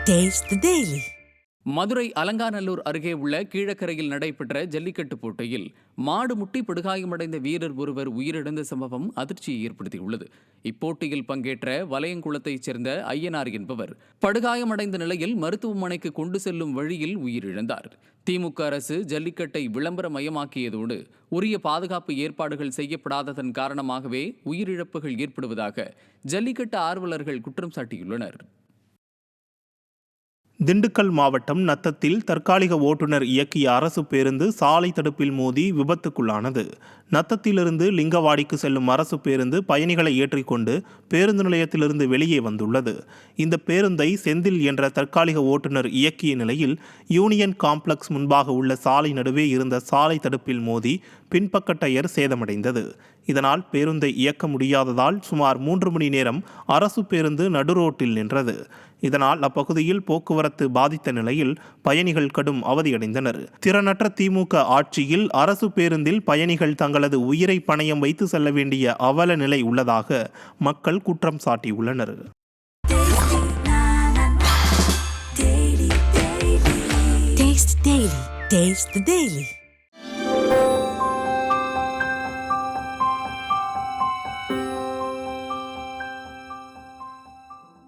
Taste the Daily. Madurai Alanganallur அருகே உள்ள கீழக்கரையில் நடைபெற்ற ஜல்லிக்கட்டு போட்டியில் மாடு முட்டி படுகாயமடைந்த வீரர் ஒருவர் உயிரிழந்த சம்பவம் அதிர்ச்சியை ஏற்படுத்தியுள்ளது. இப்போட்டியில் பங்கேற்ற வலையங்குளத்தைச் சேர்ந்த ஐயனார் என்பவர் படுகாயமடைந்த நிலையில் மருத்துவமனைக்கு கொண்டு செல்லும் வழியில் உயிரிழந்தார். திமுக அரசு ஜல்லிக்கட்டை விளம்பரமயமாக்கியதோடு உரிய பாதுகாப்பு ஏற்பாடுகள் செய்யப்படாததன் காரணமாகவே உயிரிழப்புகள் ஏற்படுவதாக ஜல்லிக்கட்டு ஆர்வலர்கள் குற்றம் சாட்டியுள்ளனர். திண்டுக்கல் மாவட்டம் நத்தத்தில் தற்காலிக ஓட்டுநர் இயக்கிய அரசு பேருந்து சாலை தடுப்பில் மோதி விபத்துக்குள்ளானது. நத்தத்திலிருந்து லிங்கவாடிக்கு செல்லும் அரசு பேருந்து பயணிகளை ஏற்றிக்கொண்டு பேருந்து நிலையத்திலிருந்து வெளியே வந்துள்ளது. இந்த பேருந்தை செந்தில் என்ற தற்காலிக ஓட்டுநர் இயக்கிய நிலையில் யூனியன் காம்ப்ளெக்ஸ் முன்பாக உள்ள சாலை நடுவே இருந்த சாலை தடுப்பில் மோதி பின்பக்க டயர் சேதமடைந்தது. இதனால் பேருந்தை இயக்க முடியாததால் சுமார் 3 மணி நேரம் அரசு பேருந்து நடுரோட்டில் நின்றது. இதனால் அப்பகுதியில் போக்குவரத்து பாதித்த நிலையில் பயணிகள் கடும் அவதியடைந்தனர். திறனற்ற திமுக ஆட்சியில் அரசு பேருந்தில் பயணிகள் தங்களது உயிரை பணயம் வைத்து செல்ல வேண்டிய அவல நிலை உள்ளதாக மக்கள் குற்றம் சாட்டியுள்ளனர். Taste the Daily.